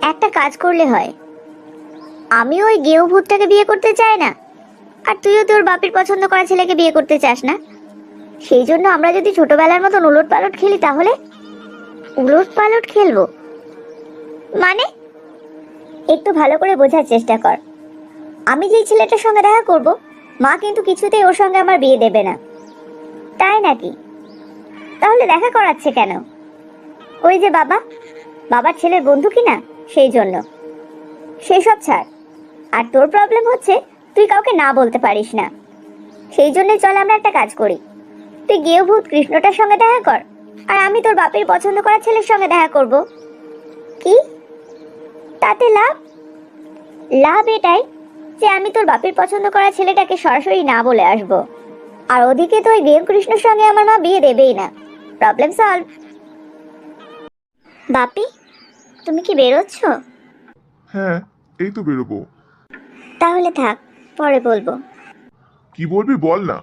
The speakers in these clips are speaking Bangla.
একটা কাজ করলে হয়। আমি ওই গেঁয়ো ভূতটাকে বিয়ে করতে চাই না, আর তুইও তোর বাপের পছন্দ করা ছেলেকে বিয়ে করতে চাস না। সেই জন্য আমরা যদি ছোটবেলার মতন উলট পালট খেলি, তাহলে উলট পালট খেলবো মানে? একটু ভালো করে বোঝার চেষ্টা কর। আমি যেই ছেলেটার সঙ্গে দেখা করব, মা কিন্তু কিছুতেই ওর সঙ্গে আমার বিয়ে দেবে না। তাই নাকি? তাহলে দেখা করাচ্ছে কেন? ওই যে বাবার ছেলের বন্ধু কিনা, সেই জন্য। সেসব ছাড়। আর তোর প্রবলেম হচ্ছে তুই কাউকে না বলতে পারিস না। সেই জন্যই চল আমরা একটা কাজ করি। তুই গেঁয়ো ভূত কৃষ্ণটার সঙ্গে দেখা কর, আর আমি তোর বাপের পছন্দ করা ছেলের সঙ্গে দেখা করব। কি? তাতে লাভ? লাভ এটাই যে আমি তোর বাপের পছন্দ করা ছেলেটাকে সরাসরি না বলে আসব, আর ওদিকে তো ওই গেঁয়ো কৃষ্ণর সঙ্গে আমার মা বিয়ে দেবেই না। Problem solve. বাপি, তুমি কি বেরোচ্ছ? হ্যাঁ, এই তো বেরোবো। তাহলে থাক, পরে বলবো। কি বলবি বল না,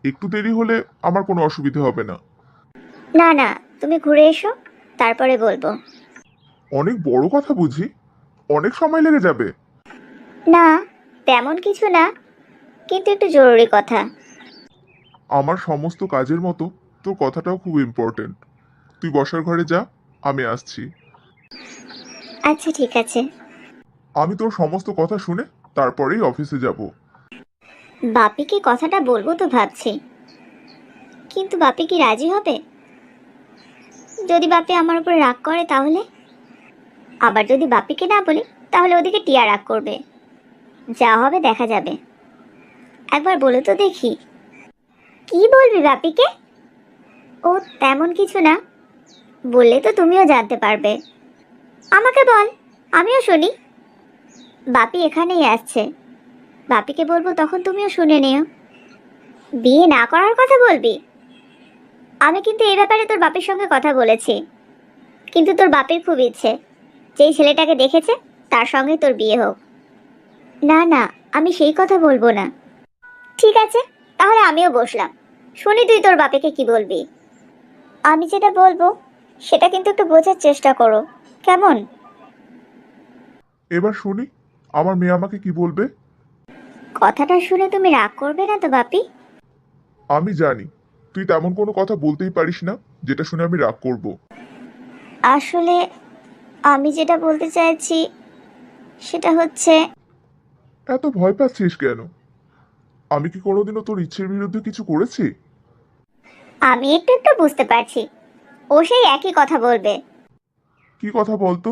একটু দেরি হলে আমার কোনো অসুবিধা হবে না। না না, তুমি ঘুরে এসো, তারপরে বলবো। অনেক বড় কথা বুঝি, অনেক সময় লেগে যাবে। না, তেমন কিছু না, কিন্তু একটু জরুরি কথা। আমার সমস্ত কাজের মতো তোর কথাটাও খুব ইম্পর্টেন্ট। তুই বসার ঘরে যা, আমি আসছি। আচ্ছা ঠিক আছে। আমি তোর সমস্ত কথা শুনে তারপরেই অফিসে যাব। বাপিকে কথাটা বলবো তো ভাবছি, কিন্তু বাপি কি রাজি হবে? যদি বাপি আমার উপর রাগ করে তাহলে? আবার যদি বাপিকে না বলি, তাহলে ওদিকে টিয়া রাগ করবে। যা হবে দেখা যাবে। একবার বলে তো দেখি। কি বলবি বাপিকে? ও তেমন কিছু না, বললে তো তুমিও জানতে পারবে। আমাকে বল, আমিও শুনি। বাপি এখানেই আসছে, বাপিকে বলবো, তখন তুমিও শুনে নিও। বিয়ে না করার কথা বলবি? আমি কিন্তু এই ব্যাপারে তোর বাপের সঙ্গে কথা বলেছি, কিন্তু তোর বাপের খুব ইচ্ছে যেই ছেলেটাকে দেখেছে তার সঙ্গে তোর বিয়ে হোক। না না, আমি সেই কথা বলবো না। ঠিক আছে, তাহলে আমিও বসলাম, শুনি তুই তোর বাপেকে কি বলবি। আমি যেটা বলবো সেটা কিন্তু একটু বোঝার চেষ্টা করো, কেমন? এবার শুনি আমার মেয়ে আমাকে কি বলবে। কথাটা শুনে তুমি রাগ করবে না তো বাপি? আমি জানি তুই তেমন কোনো কথা বলতেই পারিস না যেটা শুনে আমি রাগ করব। আসলে আমি যেটা বলতে চাইছি সেটা হচ্ছে, এত ভয় পাচ্ছিস কেন? আমি কি কোনোদিনও তোর ইচ্ছের বিরুদ্ধে কিছু করেছি? আমি একটু একটু বুঝতে পারছি ও সেই একই কথা বলবে। কি কথা বলতো?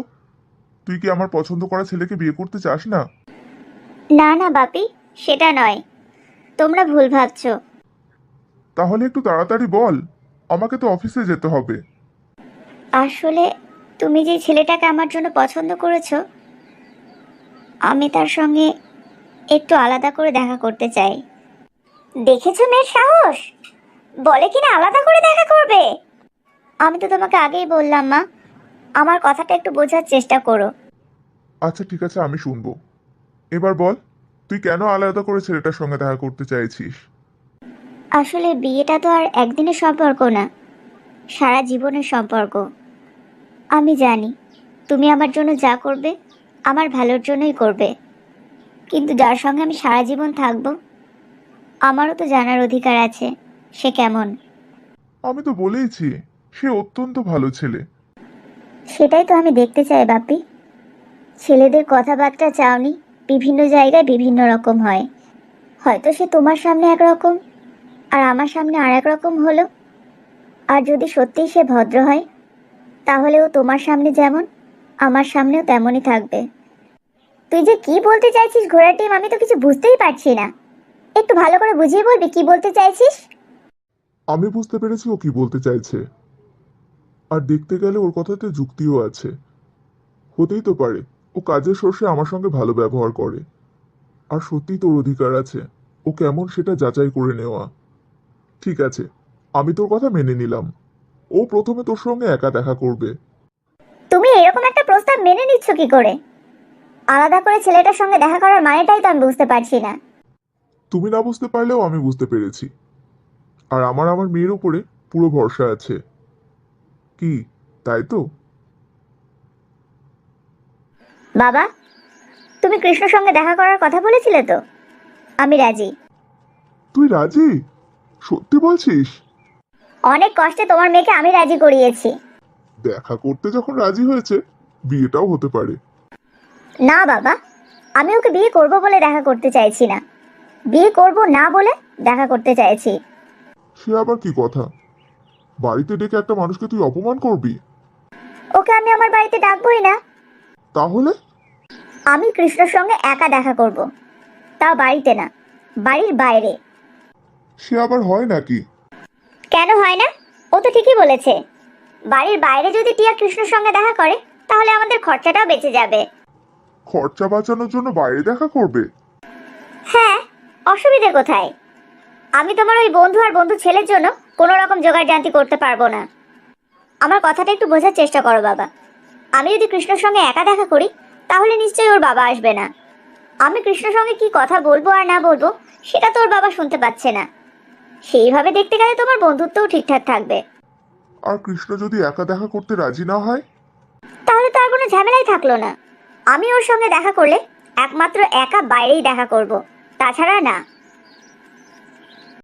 তুই কি আমার পছন্দ করা ছেলেকে বিয়ে করতে চাস না? না না বাপি, সেটা নয়, তোমরা ভুল ভাবছো। তাহলে একটু তাড়াতাড়ি বল, আমাকে তো অফিসে যেতে হবে। আসলে তুমি যে ছেলেটাকে আমার জন্য পছন্দ করেছো, আমি তার সঙ্গে একটু আলাদা করে দেখা করতে চাই। দেখেছো মেয়ের সাহস, বলে কিনা আলাদা করে দেখা করবে। আমি তো তোমাকে আগেই বললাম মা, আমার কথাটা একটু বোঝার চেষ্টা করো। আচ্ছা ঠিক আছে, আমি শুনবো। এবার বল, তুই কেন আলাদা করে ছেলেটার সঙ্গে দেখা করতে চাইছিস? আসলে বিয়েটা তো আর একদিনের সম্পর্ক না, সারা জীবনের সম্পর্ক। আমি জানি তুমি আমার জন্য যা করবে আমার ভালোর জন্যই করবে, কিন্তু যার সঙ্গে আমি সারা জীবন থাকবো, আমারও তো জানার অধিকার আছে সে কেমন। আমি তো বলেইছি, সে অত্যন্ত ভালো ছেলে। সেটাই তো আমি দেখতে চাই বাপি। ছেলেদের কথাবার্তা চাওনি বিভিন্ন জায়গায় বিভিন্ন রকম হয়। হয়তো সে তোমার সামনে একরকম আর আমার সামনে আর এক রকম হলো, আর যদি সত্যিই সে ভদ্র হয়, তাহলে ও তোমার সামনে যেমন আমার সামনেও তেমনই থাকবে। তুই যে কি বলতে চাইছিস ঘোড়ার ডিম, আমি তো কিছু বুঝতেই পারছি না। একটু ভালো করে বুঝিয়ে বলবি কি বলতে চাইছিস? আমি বুঝতে পেরেছি ও কি বলতে চাইছে, আর দেখতে গেলে ওর কথাতে যুক্তিও আছে। হতেই তো পারে ও কাজের সোর্সে আমার সঙ্গে ভালো ব্যবহার করে, আর সত্যিই তোর অধিকার আছে ও কেমন সেটা যাচাই করে নেওয়া। ঠিক আছে, আমি তোর কথা মেনে নিলাম। ও প্রথমে তোর সঙ্গে একা দেখা করবে। তুমি এরকম একটা প্রস্তাব মেনে নিচ্ছ কি করে? আলাদা করে ছেলেটার সঙ্গে দেখা করার মানেটাই তো আমি বুঝতে পারছি না। তুমি না বুঝতে পারলেও আমি বুঝতে পেরেছি। আর আমার মেয়ের উপরে পুরো ভরসা আছে। কি, তাই তো? বাবা, তুমি কৃষ্ণর সঙ্গে দেখা করার কথা বলেছিলে তো? আমি রাজি। তুই রাজি? সত্যি বলছিস? অনেক কষ্টে তোমার মেয়েকে আমি রাজি করিয়েছি। দেখা করতে যখন রাজি হয়েছে, বিয়েটাও হতে পারে। না বাবা, আমি ওকে বিয়ে করব বলে দেখা করতে চাইছি না, বিয়ে করব না বলে দেখা করতে চাইছি। সে আবার কি কথা? বাড়িতে ডেকে একটা মানুষকে তুই অপমান করবি? ওকে আমি আমার বাড়িতে ডাকবোই না। তাহলে? আমি কৃষ্ণর সঙ্গে একা দেখা করব, তাও বাড়িতে না, বাড়ির বাইরে। সে আবার হয় নাকি? কেন হয় না? ও তো ঠিকই বলেছে। বাড়ির বাইরে যদি টিয়া কৃষ্ণর সঙ্গে দেখা করে, তাহলে আমাদের খরচাটাও বেঁচে যাবে। খরচা বাঁচানোর জন্য বাইরে দেখা করবে? হ্যাঁ, অসুবিধে কোথায়? আমি তোমার ওই বন্ধু আর বন্ধু ছেলের জন্য কোনো রকম জোগাড় করতে পারবো না। আমার কথাটা একটু বোঝার চেষ্টা করো বাবা। আমি যদি কৃষ্ণর সঙ্গে একা দেখা করি, তাহলে নিশ্চয়ই ওর বাবা আসবে না। আমি কৃষ্ণর সঙ্গে কি কথা বলবো আর না বলবো, সেটা তো ওর বাবা শুনতে পাচ্ছে না। সেইভাবে দেখতে গেলে তোমার বন্ধুত্বও ঠিকঠাক থাকবে। আর কৃষ্ণ যদি একা দেখা করতে রাজি না হয়? তাহলে তো আর কোনো ঝামেলাই থাকলো না। আমি ওর সঙ্গে দেখা করলে একমাত্র একা বাইরেই দেখা করব, তাছাড়া না।